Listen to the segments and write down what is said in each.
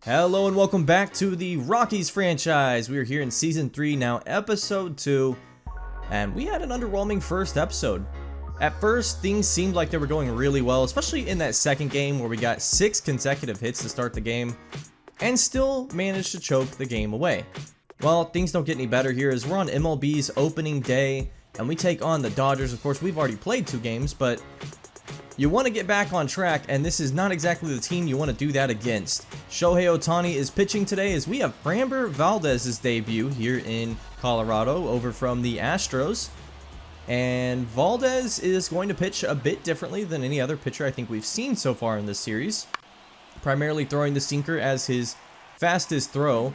Hello and welcome back to the Rockies franchise. We are here in Season 3 now, Episode 2, and we had an underwhelming first episode. At first, things seemed like they were going really well, especially in that second game where we got 6 consecutive hits to start the game, and still managed to choke the game away. Well, things don't get any better here as we're on MLB's opening day, and we take on the Dodgers. Of course, we've already played 2 games, but you want to get back on track, and this is not exactly the team you want to do that against. Shohei Ohtani is pitching today as we have Framber Valdez's debut here in Colorado over from the Astros. And Valdez is going to pitch a bit differently than any other pitcher I think we've seen so far in this series. Primarily throwing the sinker as his fastest throw.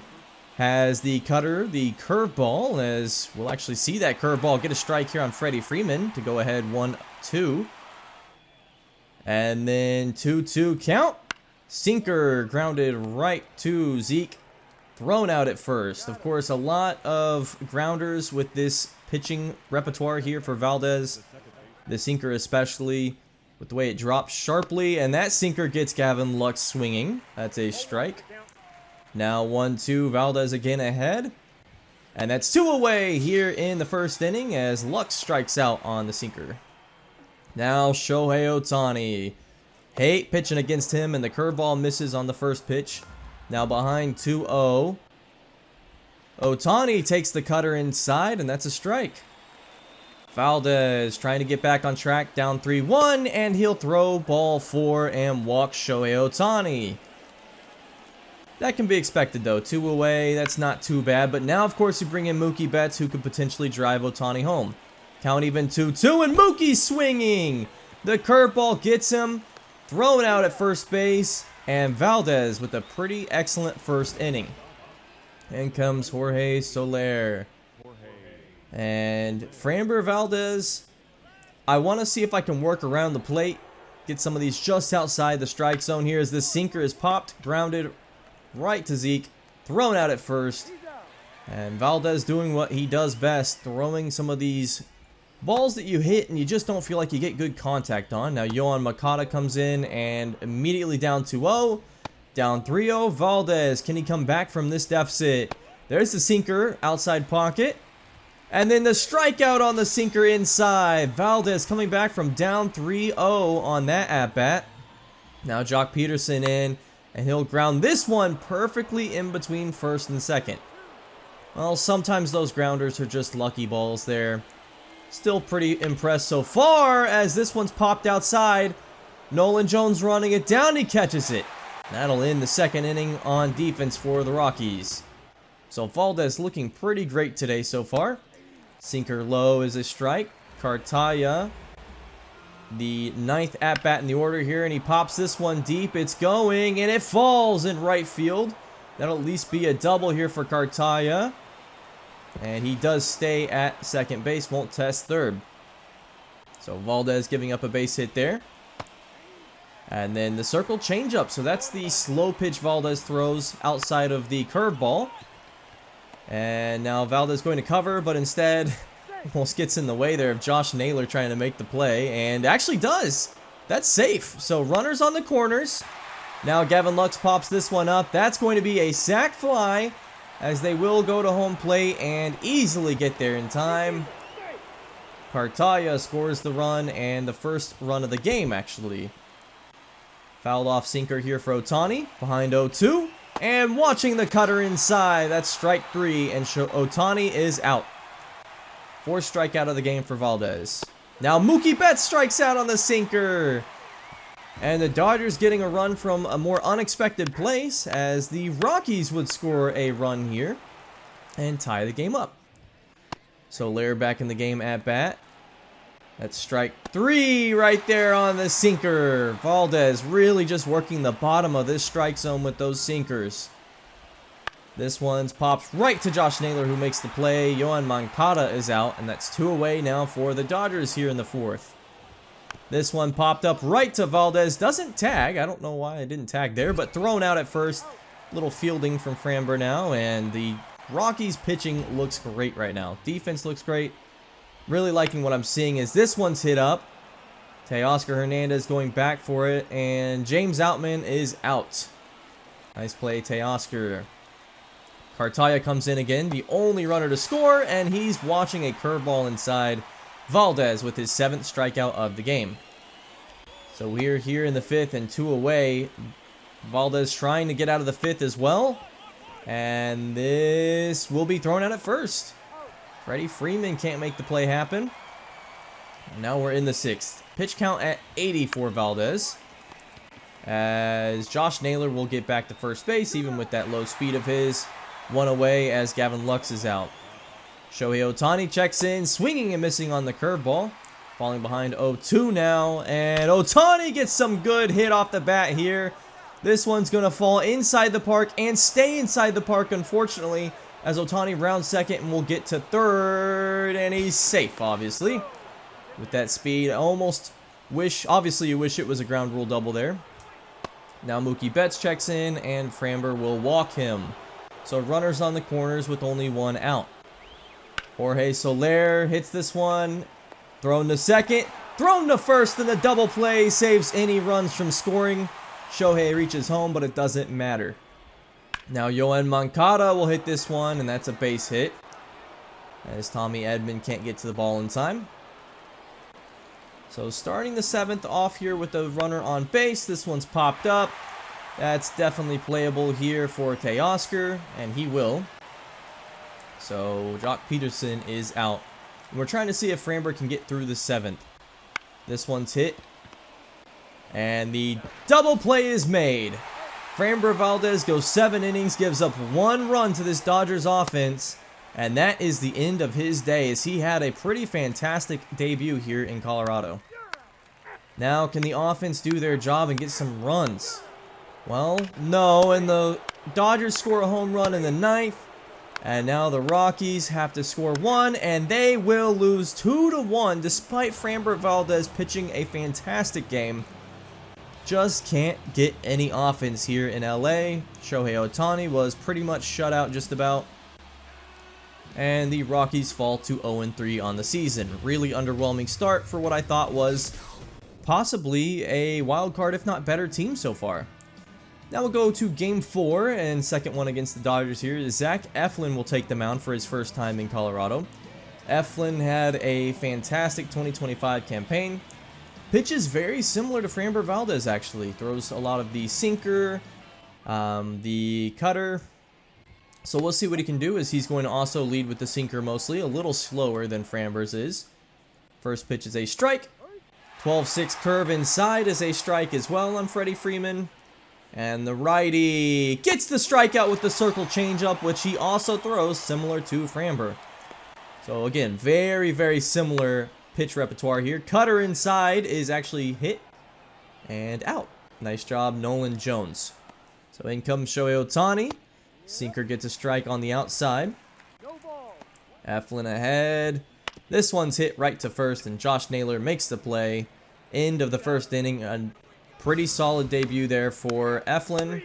Has the cutter, the curveball, as we'll actually see that curveball get a strike here on Freddie Freeman to go ahead 1-2. And then 2-2 count. Sinker grounded right to Zeke. Thrown out at first. Of course, a lot of grounders with this pitching repertoire here for Valdez. The sinker especially, with the way it drops sharply. And that sinker gets Gavin Lux swinging. That's a strike. Now 1-2, Valdez again ahead. And that's 2 away here in the first inning as Lux strikes out on the sinker. Now Shohei Ohtani. Hate pitching against him, and the curveball misses on the first pitch. Now behind 2-0. Ohtani takes the cutter inside, and that's a strike. Valdez trying to get back on track, down 3-1, and he'll throw ball 4 and walk Shohei Ohtani. That can be expected though. 2 away, that's not too bad. But now, of course, you bring in Mookie Betts, who could potentially drive Ohtani home. Count even 2-2, and Mookie's swinging. The curveball gets him, thrown out at first base, and Valdez with a pretty excellent first inning. In comes Jorge Soler. And Framber Valdez, I want to see if I can work around the plate, get some of these just outside the strike zone here as this sinker is popped, grounded right to Zeke, thrown out at first. And Valdez doing what he does best, throwing some of these balls that you hit and you just don't feel like you get good contact on. Now Yohan Moncada comes in and immediately down 2-0. Down 3-0. Valdez, can he come back from this deficit? There's the sinker, outside pocket. And then the strikeout on the sinker inside. Valdez coming back from down 3-0 on that at-bat. Now Jock Peterson in, and he'll ground this one perfectly in between first and second. Well, sometimes those grounders are just lucky balls there. Still pretty impressed so far as this one's popped outside. Nolan Jones running it down. He catches it. That'll end the second inning on defense for the Rockies. So Valdez looking pretty great today so far. Sinker low is a strike. Cartaya, the 9th at-bat in the order here, and he pops this one deep. It's going, and it falls in right field. That'll at least be a double here for Cartaya. And he does stay at second base, won't test third. So Valdez giving up a base hit there. And then the circle changeup. So that's the slow pitch Valdez throws outside of the curveball. And now Valdez going to cover, but instead almost gets in the way there of Josh Naylor trying to make the play. And actually does. That's safe. So runners on the corners. Now Gavin Lux pops this one up. That's going to be a sac fly, as they will go to home plate and easily get there in time. Cartaya scores the run, and the first run of the game, actually. Fouled off sinker here for Ohtani, behind 0-2. And watching the cutter inside, that's strike 3, and Ohtani is out. 4th strikeout of the game for Valdez. Now Mookie Betts strikes out on the sinker. And the Dodgers getting a run from a more unexpected place as the Rockies would score a run here and tie the game up. So Lair back in the game at bat. That's strike 3 right there on the sinker. Valdez really just working the bottom of this strike zone with those sinkers. This one's popped right to Josh Naylor, who makes the play. Yohan Moncada is out, and that's 2 away now for the Dodgers here in the 4th. This one popped up right to Valdez. Doesn't tag. I don't know why I didn't tag there, but thrown out at first. Little fielding from Framber now, and the Rockies pitching looks great right now. Defense looks great. Really liking what I'm seeing as this one's hit up. Teoscar Hernandez going back for it, and James Outman is out. Nice play, Teoscar. Cartaya comes in again, the only runner to score, and he's watching a curveball inside. Valdez with his 7th strikeout of the game. So we're here in the 5th and 2 away. Valdez trying to get out of the 5th as well. And this will be thrown out at first. Freddie Freeman can't make the play happen. And now we're in the 6th. Pitch count at 80 for Valdez. As Josh Naylor will get back to first base, even with that low speed of his. 1 away as Gavin Lux is out. Shohei Ohtani checks in, swinging and missing on the curveball. Falling behind 0-2 now. And Ohtani gets some good hit off the bat here. This one's going to fall inside the park and stay inside the park, unfortunately, as Ohtani rounds second and will get to third. And he's safe, obviously. With that speed, obviously you wish it was a ground rule double there. Now Mookie Betts checks in, and Framber will walk him. So runners on the corners with only 1 out. Jorge Soler hits this one. Thrown to second. Thrown to first, and the double play saves any runs from scoring. Shohei reaches home, but it doesn't matter. Now Yoan Moncada will hit this one, and that's a base hit. As Tommy Edman can't get to the ball in time. So starting the 7th off here with the runner on base. This one's popped up. That's definitely playable here for Teoscar, and he will. So Jock Peterson is out. And we're trying to see if Framber can get through the 7th. This one's hit. And the double play is made. Framber Valdez goes 7 innings, gives up 1 run to this Dodgers offense. And that is the end of his day, as he had a pretty fantastic debut here in Colorado. Now, can the offense do their job and get some runs? Well, no, and the Dodgers score a home run in the 9th. And now the Rockies have to score 1, and they will lose 2-1 despite Framber Valdez pitching a fantastic game. Just can't get any offense here in LA. Shohei Ohtani was pretty much shut out just about. And the Rockies fall to 0-3 on the season. Really underwhelming start for what I thought was possibly a wild card, if not better, team so far. Now we'll go to Game 4, and second one against the Dodgers here. Zach Eflin will take the mound for his first time in Colorado. Eflin had a fantastic 2025 campaign. Pitches very similar to Framber Valdez, actually. Throws a lot of the sinker, the cutter. So we'll see what he can do, as he's going to also lead with the sinker mostly. A little slower than Framber's is. First pitch is a strike. 12-6 curve inside is a strike as well on Freddie Freeman. And the righty gets the strikeout with the circle changeup, which he also throws similar to Framber. So again, very, very similar pitch repertoire here. Cutter inside is actually hit and out. Nice job, Nolan Jones. So in comes Shohei Ohtani. Sinker gets a strike on the outside. Eflin ahead. This one's hit right to first, and Josh Naylor makes the play. End of the first inning. A pretty solid debut there for Eflin,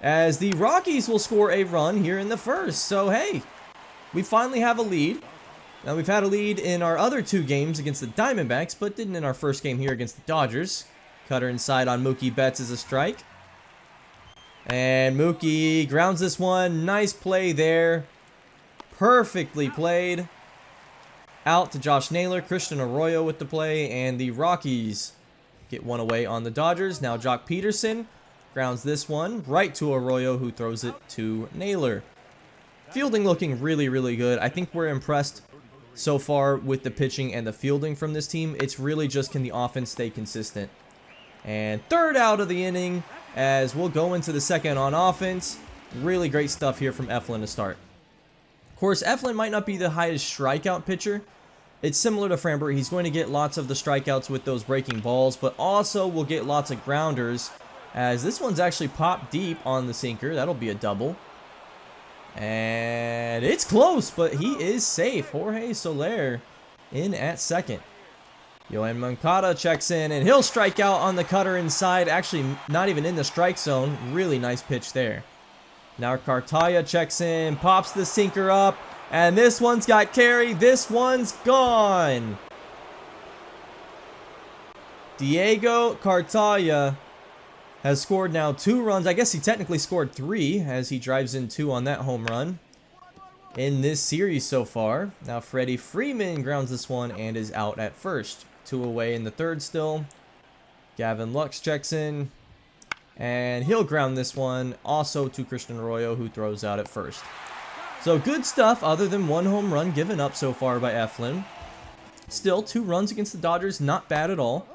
as the Rockies will score a run here in the first. So hey, we finally have a lead. Now we've had a lead in our other 2 games against the Diamondbacks, but didn't in our first game here against the Dodgers. Cutter inside on Mookie Betts is a strike. And Mookie grounds this one. Nice play there. Perfectly played. Out to Josh Naylor. Christian Arroyo with the play. And the Rockies get 1 away on the Dodgers. Now Jock Peterson grounds this one right to Arroyo, who throws it to Naylor. Fielding looking really, really good. I think we're impressed so far with the pitching and the fielding from this team. It's really just, can the offense stay consistent? And third out of the inning, as we'll go into the second on offense. Really great stuff here from Eflin to start. Of course, Eflin might not be the highest strikeout pitcher. It's similar to Framber. He's going to get lots of the strikeouts with those breaking balls, but also will get lots of grounders, as this one's actually popped deep on the sinker. That'll be a double. And it's close, but he is safe. Jorge Soler in at second. Yoan Moncada checks in, and he'll strike out on the cutter inside. Actually, not even in the strike zone. Really nice pitch there. Now Cartaya checks in, pops the sinker up, and this one's got carry. This one's gone. Diego Cartaya has scored now 2 runs. I guess he technically scored 3 as he drives in 2 on that home run in this series so far. Now Freddie Freeman grounds this one and is out at first. 2 away in the third still. Gavin Lux checks in, and he'll ground this one also to Christian Arroyo, who throws out at first. So good stuff other than 1 home run given up so far by Eflin. Still 2 runs against the Dodgers, not bad at all.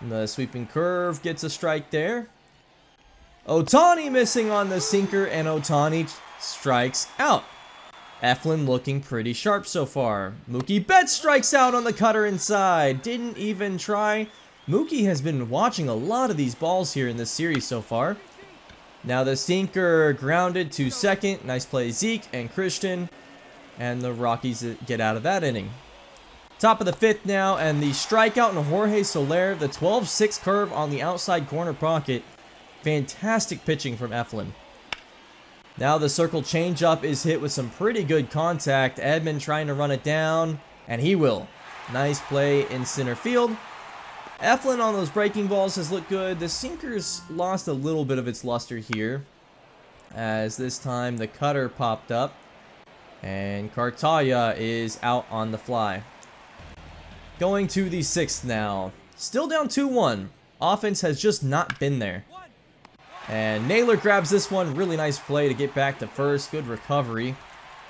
And the sweeping curve gets a strike there. Ohtani missing on the sinker, and Ohtani strikes out. Eflin looking pretty sharp so far. Mookie Betts strikes out on the cutter inside. Didn't even try. Mookie has been watching a lot of these balls here in this series so far. Now the sinker grounded to second. Nice play, Zeke and Christian. And the Rockies get out of that inning. Top of the 5th now, and the strikeout on Jorge Soler. The 12-6 curve on the outside corner pocket. Fantastic pitching from Eflin. Now the circle changeup is hit with some pretty good contact. Edman trying to run it down, and he will. Nice play in center field. Eflin on those breaking balls has looked good. The sinker's lost a little bit of its luster here, as this time the cutter popped up, and Cartaya is out on the fly. Going to the 6th now. Still down 2-1. Offense has just not been there. And Naylor grabs this one. Really nice play to get back to first. Good recovery.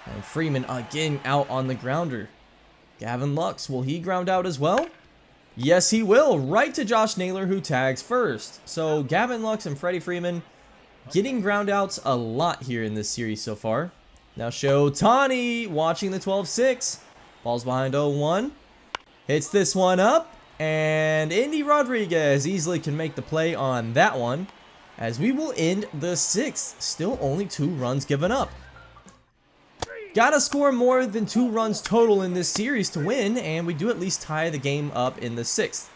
And Freeman again out on the grounder. Gavin Lux, will he ground out as well? Yes, he will. Right to Josh Naylor, who tags first. So Gavin Lux and Freddie Freeman getting ground outs a lot here in this series so far. Now Ohtani watching the 12-6. Ball's behind 0-1. Hits this one up, and Indy Rodriguez easily can make the play on that one, as we will end the 6th. Still only 2 runs given up. Gotta score more than 2 runs total in this series to win, and we do at least tie the game up in the 6th.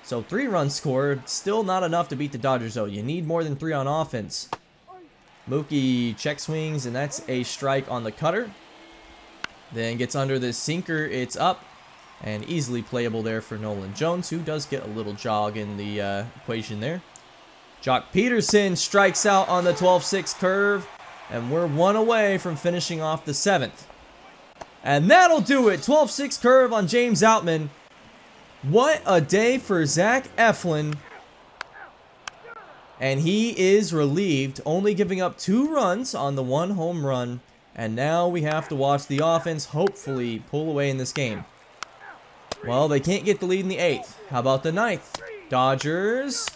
So 3 runs scored, still not enough to beat the Dodgers though. You need more than 3 on offense. Mookie check swings, and that's a strike on the cutter. Then gets under the sinker, it's up. And easily playable there for Nolan Jones, who does get a little jog in the equation there. Jock Peterson strikes out on the 12-6 curve. And we're 1 away from finishing off the 7th. And that'll do it. 12-6 curve on James Outman. What a day for Zach Eflin. And he is relieved, only giving up 2 runs on the 1 home run. And now we have to watch the offense hopefully pull away in this game. Well, they can't get the lead in the 8th. How about the 9th? Dodgers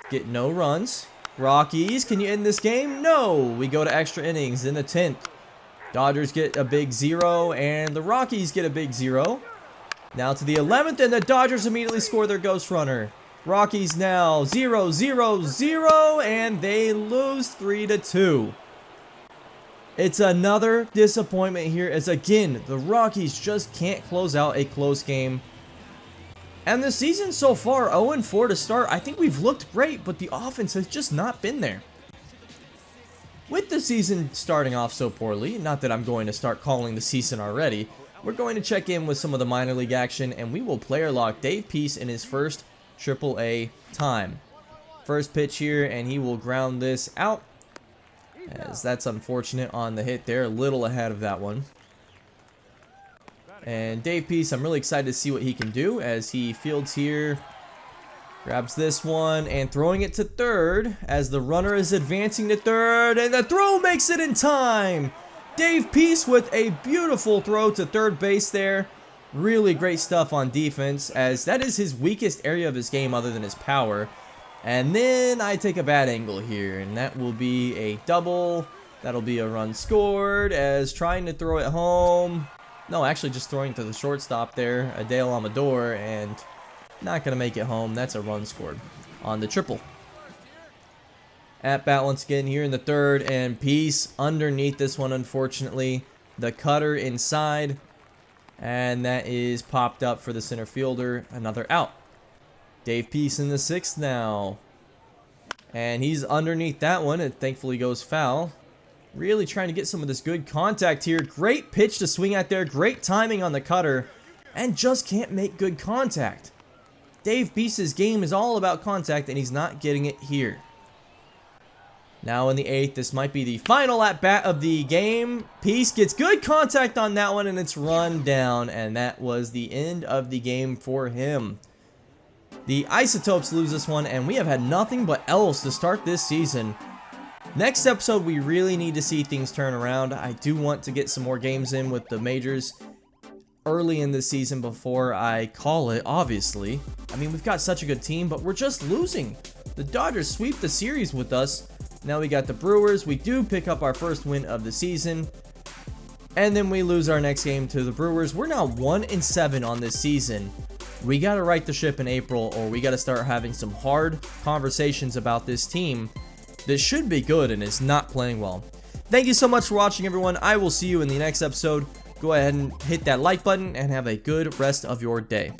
get no runs. Rockies, can you end this game? No. We go to extra innings in the 10th. Dodgers get a big 0, and the Rockies get a big 0. Now to the 11th, and the Dodgers immediately score their ghost runner. Rockies now 0-0-0, and they lose 3-2. It's another disappointment here, as again, the Rockies just can't close out a close game. And the season so far, 0-4 to start. I think we've looked great, but the offense has just not been there. With the season starting off so poorly, not that I'm going to start calling the season already, we're going to check in with some of the minor league action, and we will player lock Dave Peace in his first AAA time. First pitch here, and he will ground this out, as that's unfortunate on the hit there, a little ahead of that one. And Dave Peace, I'm really excited to see what he can do as he fields here. Grabs this one and throwing it to third as the runner is advancing to third, and the throw makes it in time. Dave Peace with a beautiful throw to third base there. Really great stuff on defense, as that is his weakest area of his game other than his power. And then I take a bad angle here, and that will be a double. That'll be a run scored, as trying to throw it home. No, actually just throwing to the shortstop there, Adele Amador, and not going to make it home. That's a run scored on the triple. At bat once again here in the third, and Peace underneath this one, unfortunately. The cutter inside, and that is popped up for the center fielder. Another out. Dave Peace in the sixth now. And he's underneath that one. It thankfully goes foul. Really trying to get some of this good contact here. Great pitch to swing at there. Great timing on the cutter. And just can't make good contact. Dave Beast's game is all about contact, and he's not getting it here. Now in the 8th, this might be the final at-bat of the game. Peace gets good contact on that one, and it's run down, and that was the end of the game for him. The Isotopes lose this one, and we have had nothing but L's to start this season. Next episode, we really need to see things turn around. I do want to get some more games in with the majors early in the season before I call it, obviously. I mean, we've got such a good team, but we're just losing. The Dodgers sweep the series with us. Now we got the Brewers. We do pick up our first win of the season, and then we lose our next game to the Brewers. We're now 1-7 on this season. We got to right the ship in April, or we got to start having some hard conversations about this team that should be good and is not playing well. Thank you so much for watching, everyone. I will see you in the next episode. Go ahead and hit that like button and have a good rest of your day.